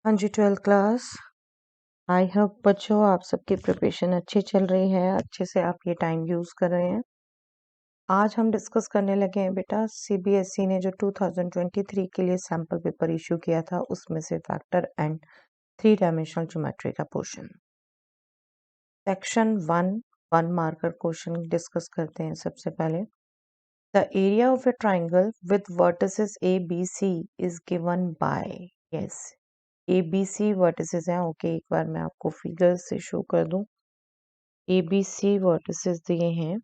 हाँ जी, 12th class. I hope बच्चों आप सबकी प्रिपरेशन अच्छी चल रही है, अच्छे से आप ये टाइम यूज़ कर रहे हैं। आज हम डिस्कस करने लगे हैं बेटा सीबीएसई ने जो 2023 के लिए सैम्पल पेपर इशू किया था उसमें से फैक्टर एंड 3 डायमेंशनल ज्योमेट्री का portion. Section 1 marker question discuss करते हैं सबसे पहले। The area of a triangle with vertices A B C is given by yes A B C vertices हैं। ओके, एक बार मैं आपको फिगर से शो कर दूं। ए बी सी वर्टिसेस दिए हैं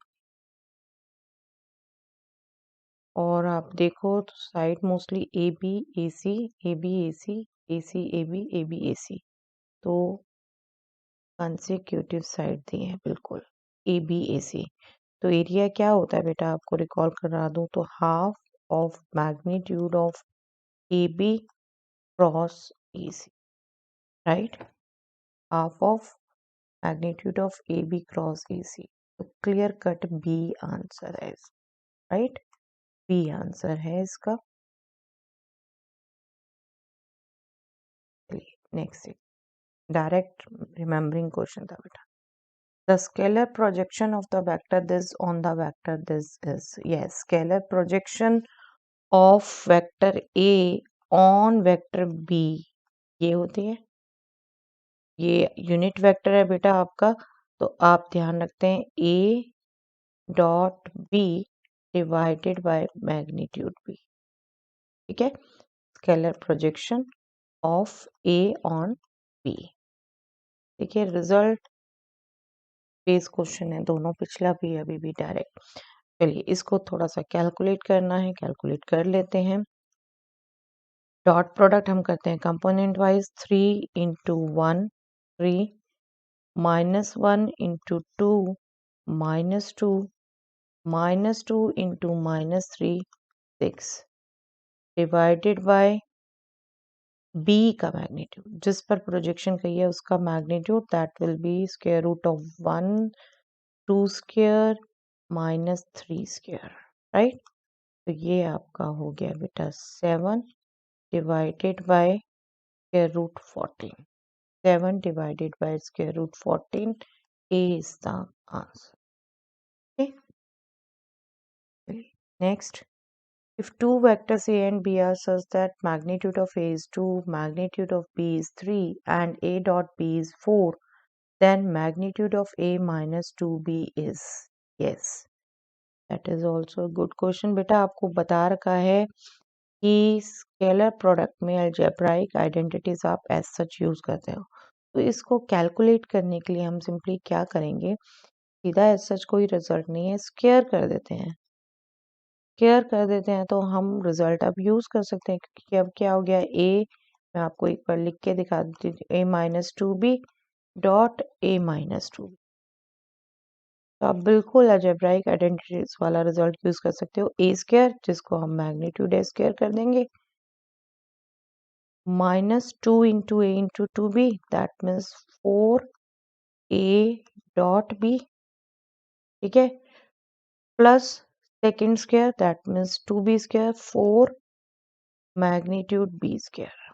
और आप देखो तो side mostly A B A C A B A C A C A B A C, तो कंसेक्यूटिव साइड दिए हैं बिल्कुल ए बी ए सी। तो एरिया क्या होता है बेटा, आपको रिकॉल करा दूं तो half of magnitude of A B cross A C, right. Half of magnitude of A B cross A C, तो क्लियर कट बी आंसर है, राइट। बी आंसर है इसका। नेक्स्ट डायरेक्ट रिमेम्बरिंग क्वेश्चन था बेटा। The scalar projection of the vector this on the vector this is yes scalar projection of vector A on vector B ये होती है, ये unit vector है बेटा आपका। तो आप ध्यान रखते हैं A dot B divided by magnitude B, ठीक है। Scalar projection of A on B, देखिए रिजल्ट बेस क्वेश्चन है दोनों, पिछला भी अभी भी डायरेक्ट। चलिए इसको थोड़ा सा कैलकुलेट करना है, कैलकुलेट कर लेते हैं। डॉट प्रोडक्ट हम करते हैं component wise, 3 into 1 3 -1 into 2 -2 -2 into -3 6 divided by B का मैग्नीट्यूड, जिस पर प्रोजेक्शन कही है उसका magnitude that will be square root of 1 2 square -3 square, right. तो ये आपका हो गया बेटा 7 divided by square root 14, 7 divided by square root 14, A is the answer. Okay. Next, if two vectors A and B are such that magnitude of A is 2, magnitude of B is 3 and A dot B is 4, then magnitude of A minus 2B is yes. That is also a good question. बेटा आपको बता रखा है कि scalar product में algebraic identities आप as such use करते हो। तो इसको कैलकुलेट करने के लिए हम सिंपली क्या करेंगे, सीधा एज सच कोई रिजल्ट नहीं है, स्क्वायर कर देते हैं। स्क्वायर कर देते हैं तो हम रिजल्ट अब यूज कर सकते हैं, क्योंकि अब क्या हो गया ए, मैं आपको एक बार लिख के दिखा देती हूँ, A minus 2b dot A minus 2। तो आप बिल्कुल अलजेब्राइक आइडेंटिटीज वाला रिजल्ट यूज कर सकते हो। ए स्क्वायर जिसको हम मैग्नीट्यूड ए स्क्वायर कर देंगे, -2 into a into 2b, that means 4a dot b, ठीक है, plus second square that means 2b square 4 magnitude b square.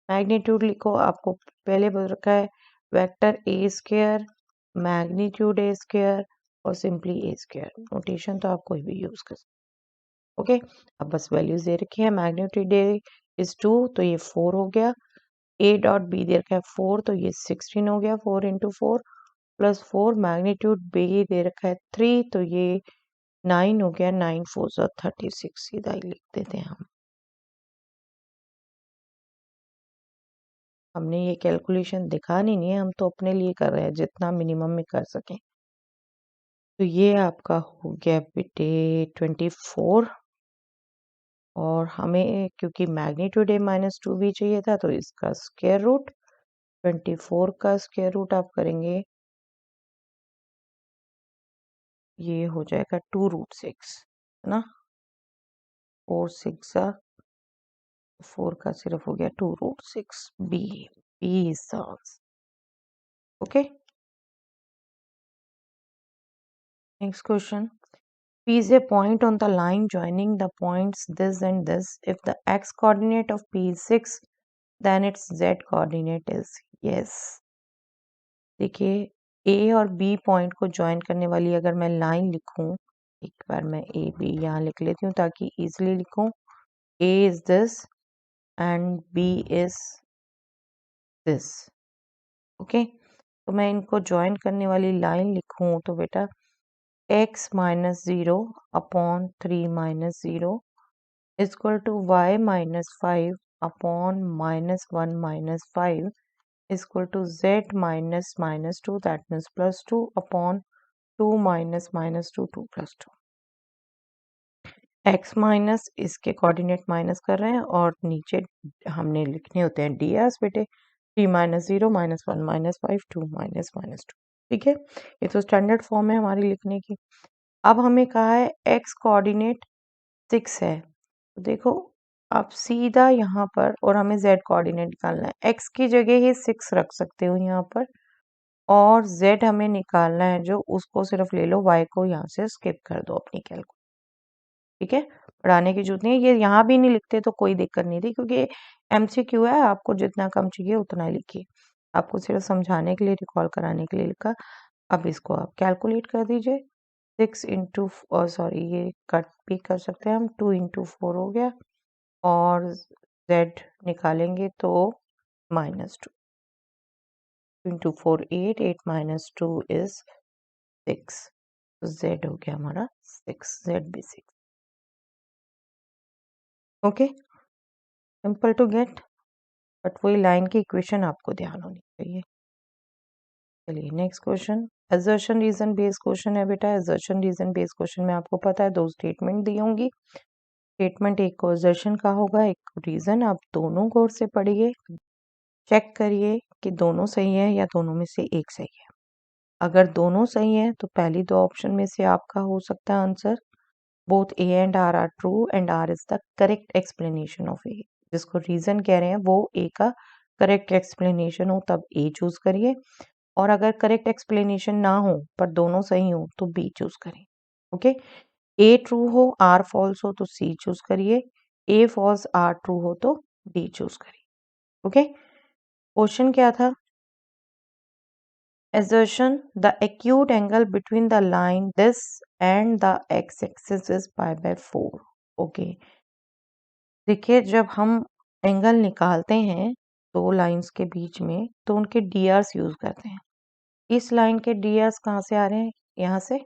Magnitude लिखो, आपको पहले बोल रखा है vector A square magnitude A square और सिंपली ए स्क्वायर, नोटेशन तो आप कोई भी यूज कर सकते। ओके, अब बस वैल्यूज दे रखी है, मैग्नीट्यूड ए इज 2 तो ये 4 हो गया, ए डॉट बी दे रखा है 4 तो ये 16 हो गया, 4 इंटू 4 प्लस 4 मैग्नीट्यूड बी दे रखा है 3 तो ये 9 हो गया, 9 4 36, सीधा ही लिख देते हैं हम। हमने ये कैलकुलेशन दिखानी नहीं है, हम तो अपने लिए कर रहे हैं जितना मिनिमम में कर सकें। तो ये आपका हो गया बेटे 24 और हमें क्योंकि मैग्नीट्यूड ए माइनस 2 भी चाहिए था तो इसका स्क्वायर रूट 24 का स्क्वायर रूट आप करेंगे, ये हो जाएगा 2√6, है ना। 4 6 4 का सिर्फ हो गया 2√6, B B is the answer. Okay, next question. P is a point on the line joining the points this and this. If the x coordinate of P is 6, then its z coordinate is yes. देखिए ए और B point को join करने वाली अगर मैं line लिखूं, एक बार मैं ए बी यहाँ लिख लेती हूँ ताकि इजीली लिखूं. A is this and B is this. Okay, तो मैं इनको ज्वाइन करने वाली लाइन लिखूं तो बेटा x minus 0 upon 3 minus 0 equal to y minus 5 upon minus 1 minus 5 equal to z minus minus 2 that means plus 2 upon 2 minus minus 2 2 plus 2. x minus इसके coordinate minus कर रहे हैं और नीचे हमने लिखने होते हैं ds बेटे. 3 minus 0 minus 1 minus 5 2 minus minus 2. ठीक है, ये तो स्टैंडर्ड फॉर्म है हमारी लिखने की. अब हमें कहा है x कोऑर्डिनेट 6 है, तो देखो आप सीधा यहाँ पर और हमें z कोऑर्डिनेट निकालना है. x की जगह ही 6 रख सकते हो यहाँ पर और z हमें निकालना है जो उसको सिर्फ ले लो, y को यहाँ से स्किप कर दो अपनी कैलकुलेशन. ठीक है, पढ़ाने की जरूरत नहीं है. ये यहाँ भी नहीं लिखते तो कोई दिक्कत नहीं थी क्योंकि MCQ है, आपको जितना कम चाहिए उतना लिखिए. आपको सिर्फ समझाने के लिए, रिकॉल कराने के लिए लिखा. अब इसको आप कैलकुलेट कर दीजिए. 6 इंटू सॉरी ये कट भी कर सकते हैं हम. 2 इंटू 4 हो गया और z निकालेंगे तो -2 इंटू 4 8 8 माइनस 2 इज 6. तो z हो गया हमारा 6. z भी 6. Okay, simple to get, but वही लाइन की इक्वेशन आपको ध्यान होनी चाहिए. चलिए next question. Assertion reason based question है बेटा. असर्शन रीजन बेस्ड क्वेश्चन में आपको पता है दो स्टेटमेंट दी होंगी. स्टेटमेंट एक को असर्शन का होगा, एक को रीजन. आप दोनों गौर से पढ़िए, चेक करिए कि दोनों सही है या दोनों में से एक सही है. अगर दोनों सही है तो पहली दो ऑप्शन में से आपका हो सकता है answer. Both A and R are true and R is the correct explanation of A. जिसको रीजन कह रहे हैं वो ए का करेक्ट एक्सप्लेनेशन हो तब ए चूज करिए, और अगर करेक्ट एक्सप्लेनेशन ना हो पर दोनों सही हो तो बी चूज करें. ओके, ए ट्रू हो आर फॉल्स हो तो सी चूज करिए, ए फॉल्स आर ट्रू हो तो डी चूज करिए. ओके, क्वेश्चन क्या था? Assertion: the acute angle between the line this and the x-axis is pi/4. Okay, देखिए जब हम एंगल निकालते हैं दो लाइंस के बीच में तो उनके डीआरस यूज करते हैं. इस लाइन के डीआरस कहाँ से आ रहे हैं? यहाँ से.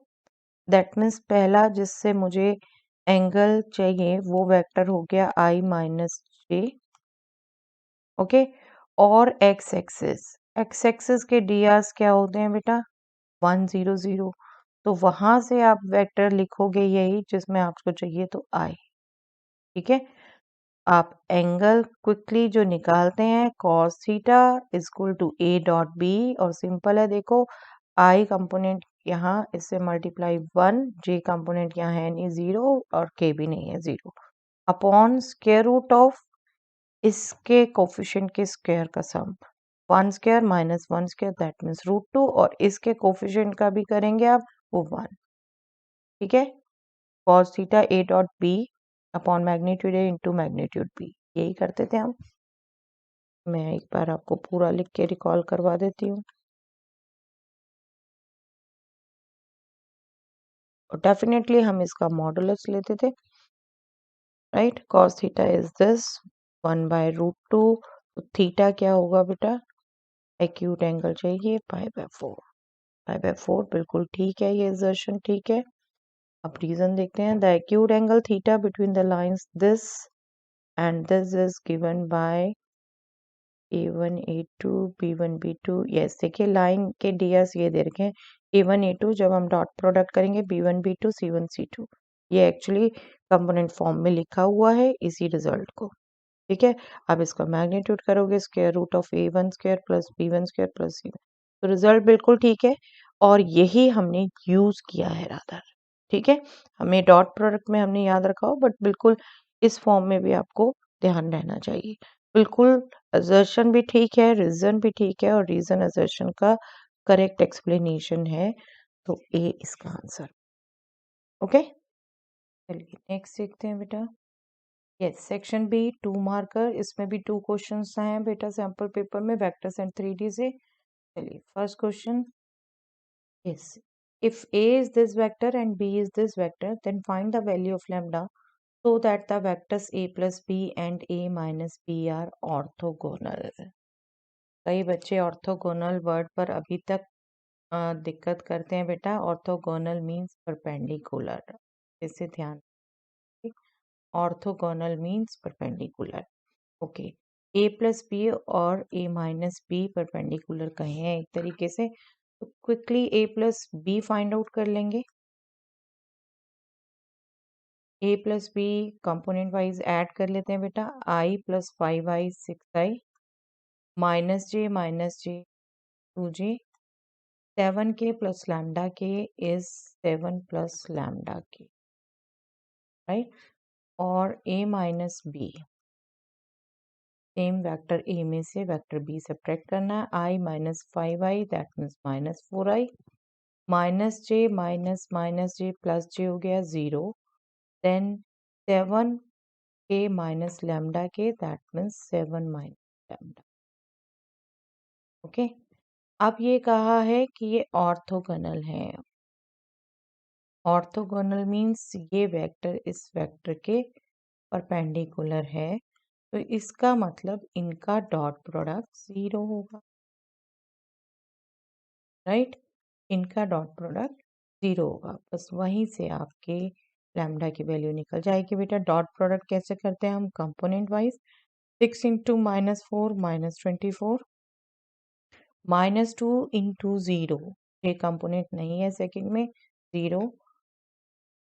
दैट मीन्स पहला जिससे मुझे एंगल चाहिए वो वेक्टर हो गया i माइनस जे. ओके, और एक्स एक्सिस के डीआरस क्या होते हैं बेटा? 1 0 0. तो वहां से आप वेक्टर लिखोगे यही जिसमें आपको चाहिए तो आई. ठीक है, आप एंगल क्विकली जो निकालते हैं cos theta equal to a dot B, और सिंपल है. देखो आई कंपोनेंट यहाँ इससे मल्टीप्लाई 1, जे कंपोनेंट यहाँ है नहीं 0 और के भी नहीं है 0, अपॉन स्क्वायर रूट ऑफ इसके कोफिशिएंट के स्क्वायर का सम. 1 square minus 1 square that means √2, और इसके कोफिशिएंट का भी करेंगे आप वो 1. ठीक है, cos theta a dot B upon magnitude a into magnitude b, यही करते थे हम. मैं एक बार आपको पूरा लिख के रिकॉल करवा देती हूँ. और डेफिनेटली हम इसका मॉडुलस लेते थे. Right, cos theta is this 1/√2. तो थीटा क्या होगा बेटा? एक्यूट एंगल चाहिए pi/4. pi/4 बिल्कुल ठीक है, ये असर्शन ठीक है. अब रीजन देखते हैं. The acute angle theta between the lines this and this is given bye a1 a2 b1 b2. Yes, देखिए लाइन के डीएस ये दे रखे हैं a1 a2. जब हम डॉट प्रोडक्ट करेंगे b1 b2 c1 c2, ये एक्चुअली कंपोनेंट फॉर्म में लिखा हुआ है इसी रिजल्ट को. ठीक है, अब इसका मैग्नीट्यूड करोगे square root of a1 square plus b1 square plus c1, तो रिजल्ट बिल्कुल ठीक है. और यही हमने यूज किया है रादर. ठीक है, हमें डॉट प्रोडक्ट में हमने याद रखा हो, बट बिल्कुल इस फॉर्म में भी आपको ध्यान रहना चाहिए. बिल्कुल असर्शन भी ठीक है, रीजन भी ठीक है, और रीजन असर्शन का करेक्ट एक्सप्लेनेशन है, तो ए इसका आंसर. ओके, चलिए नेक्स्ट देखते हैं बेटा. यस, सेक्शन बी 2 मार्कर, इसमें भी 2 क्वेश्चंस हैं बेटा सैंपल पेपर में वेक्टर्स एंड 3D से। चलिए first question, yes, if A is this vector and B is this vector, then find the value of lambda so that the vectors A plus B and A minus B are orthogonal. कई बच्चे orthogonal word पर अभी तक दिक्कत करते हैं बेटा। Orthogonal means perpendicular, इसे ध्यान, ऑर्थोगोनल मीन्स परपेंडिकुलर। ओके, ए प्लस बी और ए माइनस बी परपेंडिकुलर कहे हैं एक तरीके से, तो quickly A plus B find out कर लेंगे। A plus B component wise add कर लेते हैं बेटा। I plus 5i 6i minus J 2j 7k plus lambda K is 7 plus lambda K, right. और A minus B, same vector A में से vector B subtract करना है। I minus 5i that means minus 4i minus J plus J हो गया 0, then 7k minus lambda के that means 7 minus lambda. Okay, अब ये कहा है कि ये ऑर्थोगोनल है। ऑर्थोगोनल मीन्स ये वेक्टर इस वेक्टर के परपेंडिकुलर है, तो इसका मतलब इनका डॉट प्रोडक्ट 0 होगा, राइट। इनका डॉट प्रोडक्ट 0 होगा, बस वहीं से आपके लैम्डा की वैल्यू निकल जाएगी बेटा। डॉट प्रोडक्ट कैसे करते हैं हम? Component wise, 6 into minus 4 minus 24, minus 2 into 0, ये कंपोनेंट नहीं है सेकंड में, 0,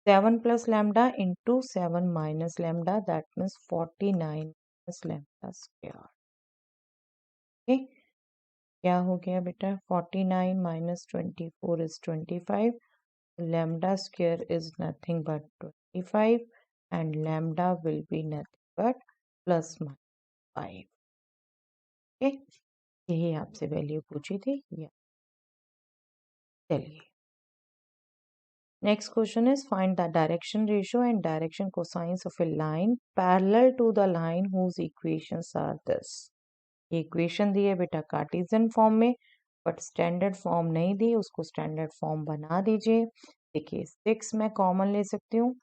7 plus lambda into 7 minus lambda that means 49 minus lambda square. Okay, क्या हो गया बेटा? 49 minus 24 is 25, lambda square is nothing but 25 and lambda will be nothing but plus minus 5. Okay, यही आपसे वैल्यू पूछी थी। या चलिए next question is find the direction ratio and direction cosines of a line parallel to the line whose equations are this. Equation दी है बेटा Cartesian form में, बट स्टैंडर्ड फॉर्म नहीं दी, उसको स्टैंडर्ड फॉर्म बना दीजिए। देखिए 6 मैं कॉमन ले सकती हूँ,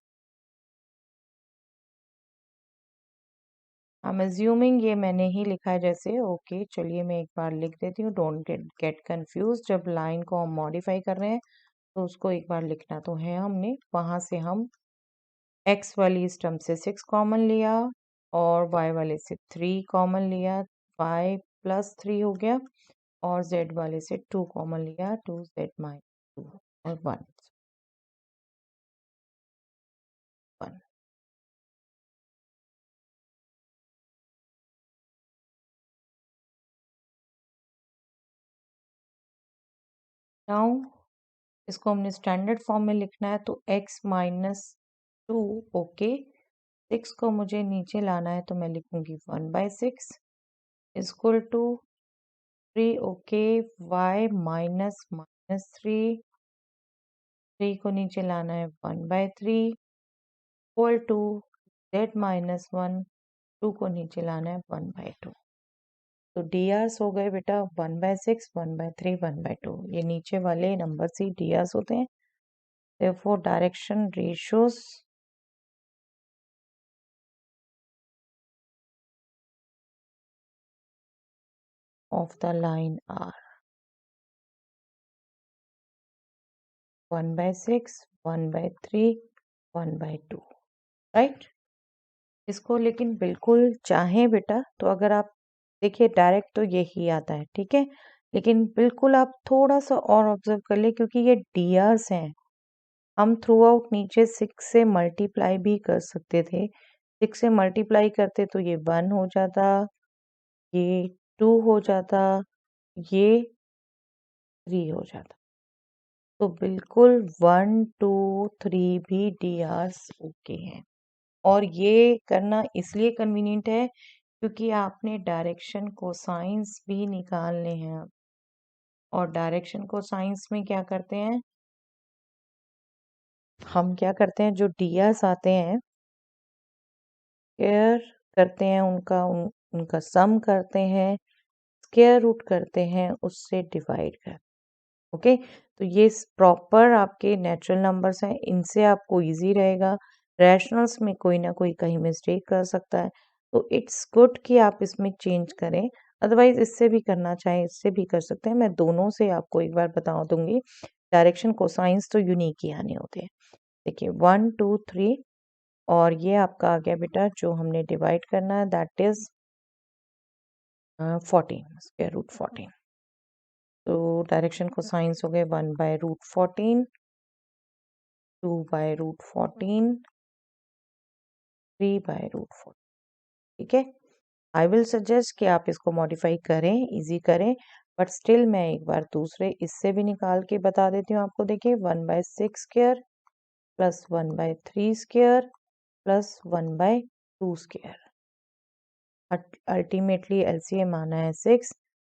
I'm assuming ये मैंने ही लिखा है जैसे। ओके चलिए मैं एक बार लिख देती हूँ, डोंट गेट कंफ्यूज। जब लाइन को हम मॉडिफाई कर रहे हैं तो उसको एक बार लिखना तो है हमने। वहां से हम x वाली स्टम्प से 6 कॉमन लिया और y वाले से 3 कॉमन लिया, y प्लस 3 हो गया, और z वाले से 2 कॉमन लिया, 2z माइनस 2 और 1 1। नाउ इसको हमने स्टैंडर्ड फॉर्म में लिखना है, तो x माइनस 2, ओके, 6 को मुझे नीचे लाना है तो मैं लिखूंगी 1/6 equal to 3, okay, y minus minus 3 को नीचे लाना है 1/3 इक्वल टू z माइनस 1, 2 को नीचे लाना है 1/2। तो DRs हो गए बेटा 1/6, 1/3, 1/2। ये नीचे वाले नंबर ही DRs होते हैं। therefore direction ratios of the line are 1/6, 1/3, 1/2, right. इसको लेकिन बिल्कुल चाहें बेटा तो अगर आप देखिए डायरेक्ट तो यही आता है, ठीक है, लेकिन बिल्कुल आप थोड़ा सा और ऑब्जर्व कर ले, क्योंकि ये DRs हैं। हम थ्रू आउट नीचे 6 से मल्टीप्लाई भी कर सकते थे, 6 से मल्टीप्लाई करते तो ये 1 हो जाता, ये 2 हो जाता, ये 3 हो जाता। तो बिल्कुल 1 2 3 भी DRs ओके हैं। और ये करना इसलिए कन्वीनियंट है क्योंकि आपने डायरेक्शन को साइंस भी निकालने हैं। और डायरेक्शन को साइंस में क्या करते हैं, हम क्या करते हैं, जो DRs आते हैं स्क्वायर करते हैं उनका सम करते हैं, स्क्वायर रूट करते हैं, उससे डिवाइड कर। ओके, तो ये प्रॉपर आपके नेचुरल नंबर्स हैं, इनसे आपको इजी रहेगा। रैशनल्स में कोई ना कोई कहीं मिस्टेक कर सकता है, तो इट्स गुड कि आप इसमें चेंज करें। अदरवाइज इससे भी करना चाहें इससे भी कर सकते हैं। मैं दोनों से आपको एक बार बता दूंगी। डायरेक्शन कोसाइंस तो यूनिक ही आने होते हैं। देखिए 1 2 3 और ये आपका आ गया बेटा जो हमने डिवाइड करना है, दैट इज 14 स्क्वायर रूट 14। तो डायरेक्शन कोसाइंस हो गए 1/√14, 2/√14, 3/√14। ठीक है, आई विल सजेस्ट कि आप इसको मॉडिफाई करें, इजी करें, बट स्टिल मैं एक बार दूसरे इससे भी निकाल के बता देती हूँ आपको। देखिए 1/6 square plus 1/3 square plus 1/2 square. Ultimately LCM आना है 6।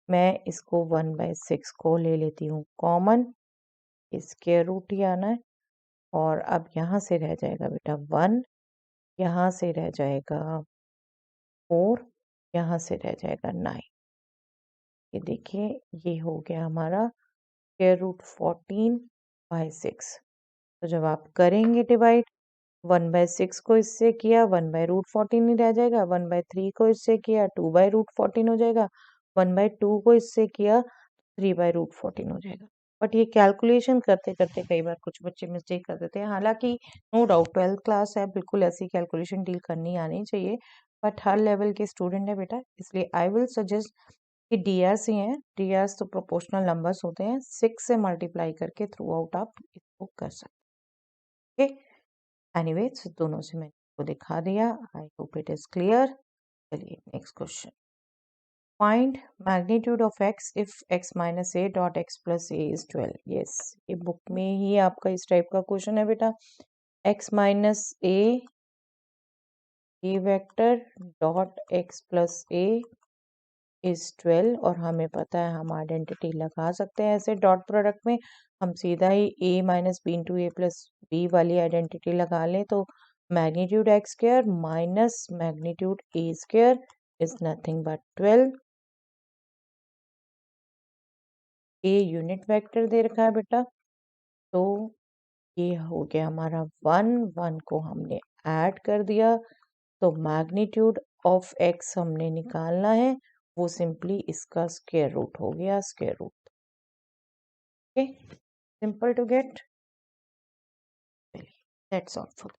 मैं इसको 1/6 को ले लेती हूँ कॉमन, स्क्वायर रूट ही आना है। और अब यहाँ से रह जाएगा बेटा 1, यहाँ से रह जाएगा 4, यहाँ से रह जाएगा 9। ये देखिए ये हो गया हमारा स्क्वायर रूट 14/6। तो जब आप करेंगे डिवाइड, 1/6 को इससे किया 1/√14 ही रह जाएगा, 1/3 को इससे किया 2/√14 हो जाएगा, 1/2 को इससे किया 3/√14 हो जाएगा। बट ये कैलकुलेशन करते करते कई बार कुछ बच्चे मिस्टेक कर देते हैं। हालांकि नो डाउट 12th क्लास है, बिल्कुल ऐसी कैलकुलेशन डील करनी आनी चाहिए, बट हर लेवल के स्टूडेंट है बेटा, इसलिए आई विल सजेस्ट कि डीआरस ही हैं। डीआरस तो प्रोपोर्शनल नंबर्स होते हैं, 6 से मल्टीप्लाई करके थ्रू आउट आप इसको कर सकते हैं। एनीवेज दोनों से मैंने आपको दिखा दिया, I hope it is clear. चलिए next question, find magnitude of x if x minus a dot x plus a is 12। Yes, ये बुक में ही आपका इस टाइप का क्वेश्चन है बेटा। x minus a vector dot x plus a is 12, और हमें पता है हम आइडेंटिटी लगा सकते हैं ऐसे डॉट प्रोडक्ट में। हम सीधा ही a minus B into A plus B वाली आइडेंटिटी लगा लें, तो magnitude x square minus magnitude a square is nothing but 12। a unit vector दे रखा है बेटा, तो ये हो गया हमारा 1 को हमने ऐड कर दिया, तो मैग्नीट्यूड ऑफ x हमने निकालना है, वो सिंपली इसका स्क्वायर रूट हो गया, square root. Okay, simple to get. That's all for